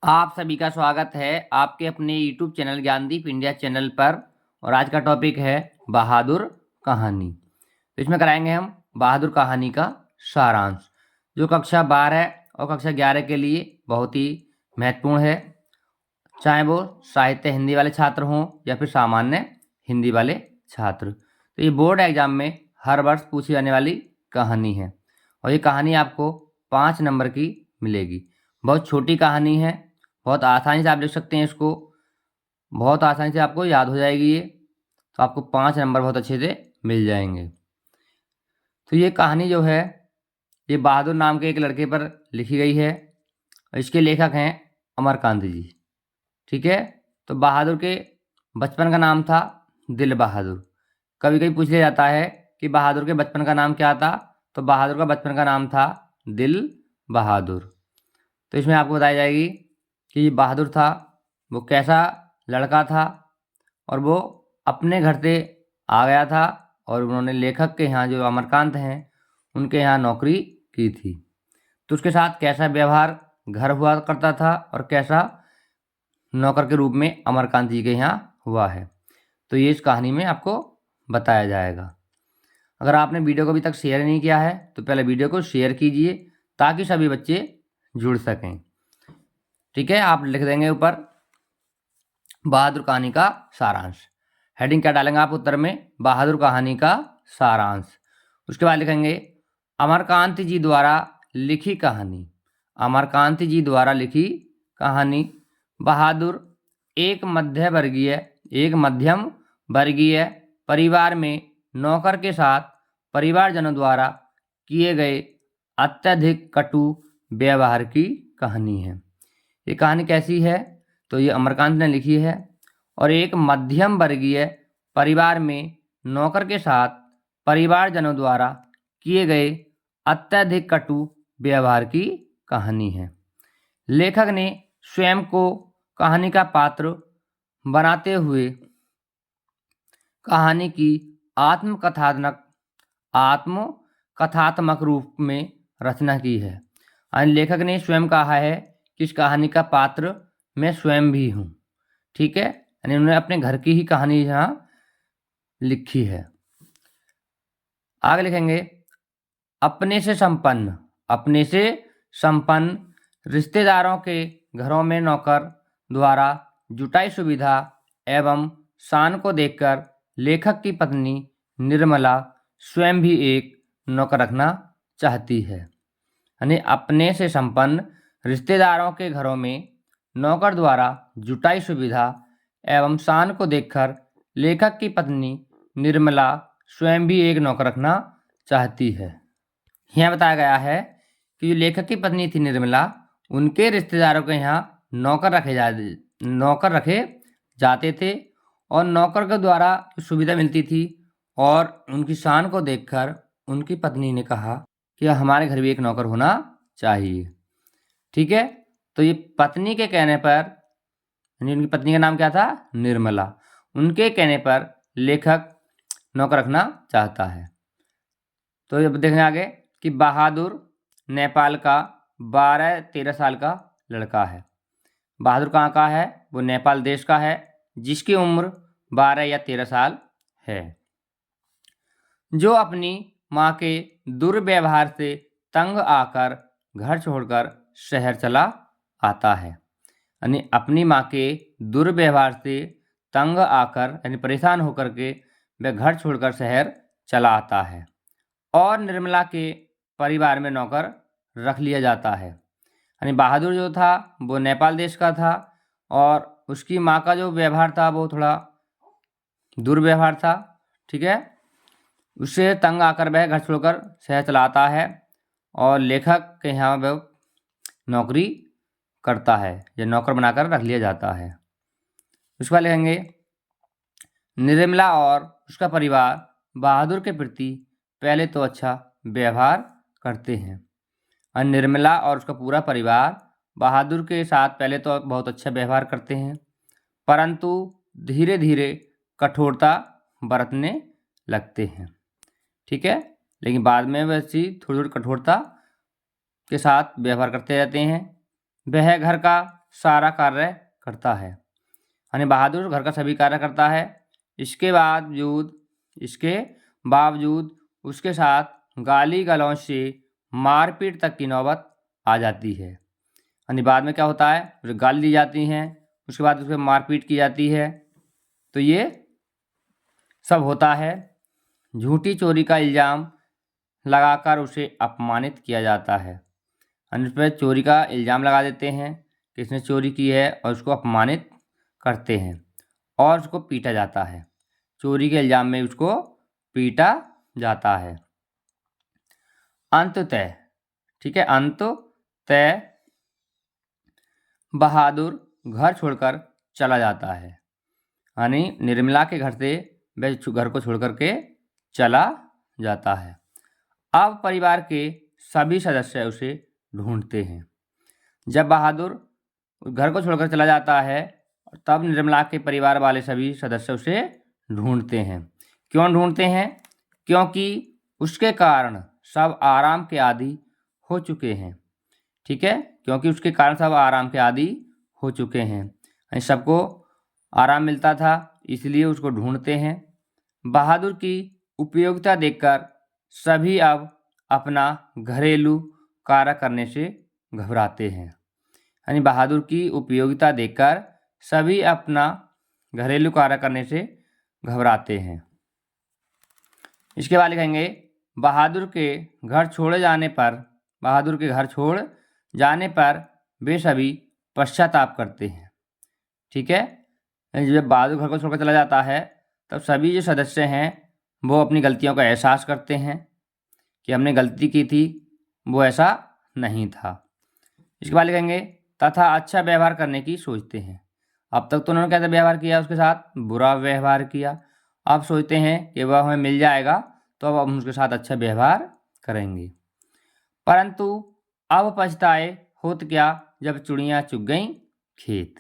आप सभी का स्वागत है आपके अपने YouTube channel Gyandeep India channel पर। और आज का टॉपिक है बहादुर कहानी। तो इसमें कराएंगे हम बहादुर कहानी का सारांश, जो कक्षा 12 और कक्षा 11 के लिए बहुत ही महत्वपूर्ण है, चाहे वो साहित्य हिंदी वाले छात्र हों या फिर सामान्य हिंदी वाले छात्र। तो ये बोर्ड एग्जाम में हर वर्ष पूछी जाने वाली कहानी है और ये कहानी आपको 5 नंबर की मिलेगी। बहुत छोटी कहानी है, बहुत आसानी से आप लिख सकते हैं इसको, बहुत आसानी से आपको याद हो जाएगी ये। तो आपको 5 नंबर बहुत अच्छे से मिल जाएंगे। तो ये कहानी जो है ये बहादुर नाम के एक लड़के पर लिखी गई है और इसके लेखक हैं अमरकांत जी। ठीक है। तो बहादुर के बचपन का नाम था दिल बहादुर। कभी कभी पूछ लिया जाता है कि बहादुर के बचपन का नाम क्या था, तो बहादुर का बचपन का नाम था दिल बहादुर। तो इसमें आपको बताई जाएगी कि ये बहादुर था वो कैसा लड़का था और वो अपने घर से आ गया था और उन्होंने लेखक के यहाँ जो अमरकांत हैं उनके यहाँ नौकरी की थी। तो उसके साथ कैसा व्यवहार घर हुआ करता था और कैसा नौकर के रूप में अमरकांत जी के यहाँ हुआ है, तो ये इस कहानी में आपको बताया जाएगा। अगर आपने वीडियो को अभी तक शेयर नहीं किया है तो पहले वीडियो को शेयर कीजिए ताकि सभी बच्चे जुड़ सकें। ठीक है, आप लिख देंगे ऊपर बहादुर कहानी का सारांश। हेडिंग क्या डालेंगे आप उत्तर में? बहादुर कहानी का सारांश। उसके बाद लिखेंगे अमरकांत जी द्वारा लिखी कहानी। अमरकांत जी द्वारा लिखी कहानी। बहादुर एक मध्यम वर्गीय परिवार में नौकर के साथ परिवारजनों द्वारा किए गए अत्यधिक कटु व्यवहार की कहानी है। ये कहानी कैसी है? तो ये अमरकांत ने लिखी है और एक मध्यम वर्गीय परिवार में नौकर के साथ परिवारजनों द्वारा किए गए अत्यधिक कटु व्यवहार की कहानी है। लेखक ने स्वयं को कहानी का पात्र बनाते हुए कहानी की आत्मकथात्मक रूप में रचना की है। यानी लेखक ने स्वयं कहा है कि इस कहानी का पात्र मैं स्वयं भी हूँ। ठीक है, यानी उन्होंने अपने घर की ही कहानी यहाँ लिखी है। आगे लिखेंगे अपने से संपन्न रिश्तेदारों के घरों में नौकर द्वारा जुटाई सुविधा एवं शान को देखकर लेखक की पत्नी निर्मला स्वयं भी एक नौकर रखना चाहती है। यानी अपने से संपन्न रिश्तेदारों के घरों में नौकर द्वारा जुटाई सुविधा एवं शान को देखकर लेखक की पत्नी निर्मला स्वयं भी एक नौकर रखना चाहती है। यहाँ बताया गया है कि जो लेखक की पत्नी थी निर्मला, उनके रिश्तेदारों के यहाँ नौकर रखे जाते थे और नौकर के द्वारा सुविधा मिलती थी और उनकी शान को देखकर उनकी पत्नी ने कहा कि हमारे घर भी एक नौकर होना चाहिए। ठीक है, तो ये पत्नी के कहने पर, उनकी पत्नी का नाम क्या था? निर्मला। उनके कहने पर लेखक नौकर रखना चाहता है। तो अब देखेंगे आगे कि बहादुर नेपाल का 12-13 साल का लड़का है। बहादुर कहाँ का है? वो नेपाल देश का है, जिसकी उम्र 12 या 13 साल है, जो अपनी माँ के दुर्व्यवहार से तंग आकर घर छोड़कर शहर चला आता है। यानी अपनी माँ के दुर्व्यवहार से तंग आकर यानी परेशान होकर के वह घर छोड़कर शहर चला आता है और निर्मला के परिवार में नौकर रख लिया जाता है। यानी बहादुर जो था वो नेपाल देश का था और उसकी माँ का जो व्यवहार था वो थोड़ा दुर्व्यवहार था। ठीक है, उससे तंग आकर वह घर छोड़कर शहर चला आता है और लेखक के यहाँ वह नौकरी करता है या नौकर बनाकर रख लिया जाता है। उसके बाद लिखेंगे निर्मला और उसका परिवार बहादुर के प्रति पहले तो अच्छा व्यवहार करते हैं। और निर्मला और उसका पूरा परिवार बहादुर के साथ पहले तो बहुत अच्छा व्यवहार करते हैं, परंतु धीरे धीरे कठोरता बरतने लगते हैं। ठीक है, लेकिन बाद में वैसी थोड़ी थोड़ी कठोरता के साथ व्यवहार करते रहते हैं। वह घर का सारा कार्य करता है, यानी बहादुर घर का सभी कार्य करता है। इसके बावजूद उसके साथ गाली गलौज से मारपीट तक की नौबत आ जाती है। यानी बाद में क्या होता है, उसे गाली दी जाती हैं, उसके बाद उसे मारपीट की जाती है। तो ये सब होता है। झूठी चोरी का इल्ज़ाम लगाकर उसे अपमानित किया जाता है, यानी उस पर चोरी का इल्ज़ाम लगा देते हैं कि इसने चोरी की है और उसको अपमानित करते हैं और उसको पीटा जाता है। चोरी के इल्ज़ाम में उसको पीटा जाता है। अंततः, ठीक है, अंततः बहादुर घर छोड़कर चला जाता है, यानी निर्मला के घर से वह घर को छोड़ करके चला जाता है। अब परिवार के सभी सदस्य उसे ढूंढते हैं। जब बहादुर घर को छोड़कर चला जाता है तब निर्मला के परिवार वाले सभी सदस्य उसे ढूंढते हैं। क्यों ढूंढते हैं? क्योंकि उसके कारण सब आराम के आदी हो चुके हैं। ठीक है, क्योंकि उसके कारण सब आराम के आदी हो चुके हैं, सबको आराम मिलता था, इसलिए उसको ढूंढते हैं। बहादुर की उपयोगिता देखकर सभी अब अपना घरेलू कार्य करने से घबराते हैं, यानी बहादुर की उपयोगिता देखकर सभी अपना घरेलू कार्य करने से घबराते हैं। इसके बाद लिखेंगे बहादुर के घर छोड़ जाने पर वे सभी पश्चाताप करते हैं। ठीक है, जब बहादुर घर को छोड़कर चला जाता है तब सभी जो सदस्य हैं वो अपनी गलतियों का एहसास करते हैं कि हमने गलती की थी, वो ऐसा नहीं था। इसके बाद लिखेंगे तथा अच्छा व्यवहार करने की सोचते हैं। अब तक तो उन्होंने कैसा व्यवहार किया, उसके साथ बुरा व्यवहार किया। अब सोचते हैं कि वह हमें मिल जाएगा तो अब हम उसके साथ अच्छा व्यवहार करेंगे। परंतु अब पछताए होत क्या जब चिड़ियाँ चुग गईं खेत।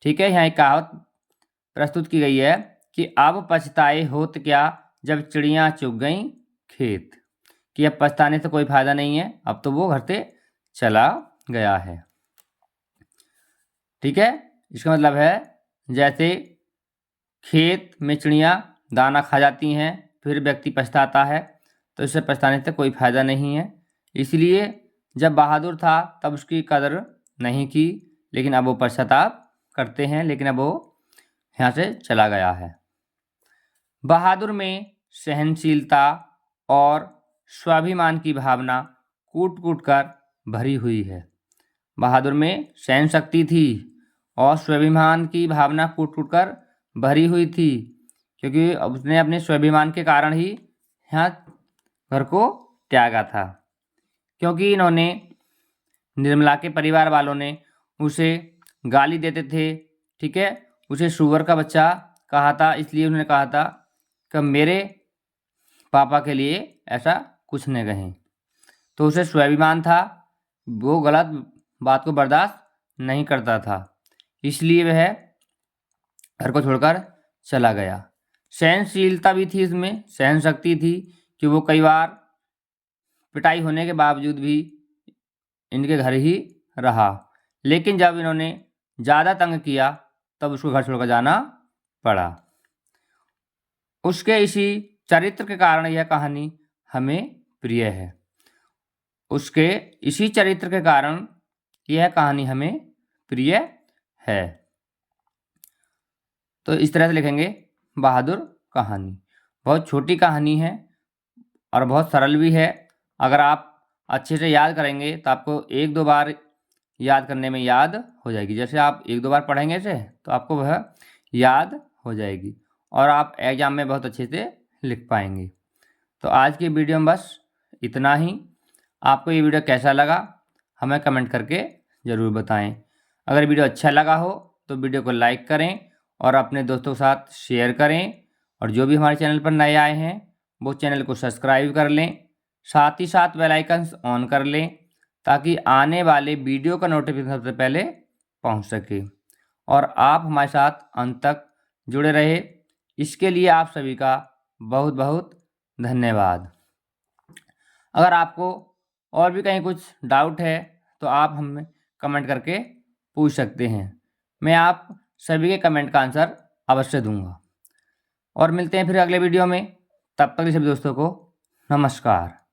ठीक है, यहाँ एक कहावत प्रस्तुत की गई है कि अब पछताए होत क्या जब चिड़ियाँ चुग गईं खेत, कि अब पछताने से कोई फायदा नहीं है, अब तो वो घर से चला गया है। ठीक है, इसका मतलब है जैसे खेत में चिड़ियाँ दाना खा जाती हैं फिर व्यक्ति पछताता है, तो इससे पछताने से कोई फायदा नहीं है। इसलिए जब बहादुर था तब उसकी कदर नहीं की, लेकिन अब वो पश्चाताप करते हैं, लेकिन अब वो यहाँ से चला गया है। बहादुर में सहनशीलता और स्वाभिमान की भावना कूट कूट कर भरी हुई है। बहादुर में सहन शक्ति थी और स्वाभिमान की भावना कूट कूट कर भरी हुई थी, क्योंकि उसने अपने स्वाभिमान के कारण ही यहाँ घर को त्यागा था। क्योंकि इन्होंने निर्मला के परिवार वालों ने उसे गाली देते थे, ठीक है, उसे सुअर का बच्चा कहा था, इसलिए उन्होंने कहा था कि मेरे पापा के लिए ऐसा कुछ न कहें। तो उसे स्वाभिमान था, वो गलत बात को बर्दाश्त नहीं करता था, इसलिए वह घर को छोड़कर चला गया। सहनशीलता भी थी इसमें, सहन शक्ति थी कि वो कई बार पिटाई होने के बावजूद भी इनके घर ही रहा, लेकिन जब इन्होंने ज़्यादा तंग किया तब उसको घर छोड़कर जाना पड़ा। उसके इसी चरित्र के कारण यह कहानी हमें प्रिय है। उसके इसी चरित्र के कारण यह कहानी हमें प्रिय है। तो इस तरह से लिखेंगे बहादुर कहानी। बहुत छोटी कहानी है और बहुत सरल भी है। अगर आप अच्छे से याद करेंगे तो आपको एक दो बार याद करने में याद हो जाएगी। जैसे आप एक दो बार पढ़ेंगे इसे तो आपको वह याद हो जाएगी और आप एग्ज़ाम में बहुत अच्छे से लिख पाएंगे। तो आज की वीडियो में बस इतना ही। आपको ये वीडियो कैसा लगा हमें कमेंट करके ज़रूर बताएं। अगर वीडियो अच्छा लगा हो तो वीडियो को लाइक करें और अपने दोस्तों के साथ शेयर करें, और जो भी हमारे चैनल पर नए आए हैं वो चैनल को सब्सक्राइब कर लें, साथ ही साथ बेल आइकन ऑन कर लें ताकि आने वाले वीडियो का नोटिफिकेशन सबसे पहले पहुंच सके और आप हमारे साथ अंत तक जुड़े रहे। इसके लिए आप सभी का बहुत बहुत धन्यवाद। अगर आपको और भी कहीं कुछ डाउट है तो आप हमें कमेंट करके पूछ सकते हैं। मैं आप सभी के कमेंट का आंसर अवश्य दूंगा। और मिलते हैं फिर अगले वीडियो में। तब तक सभी दोस्तों को नमस्कार।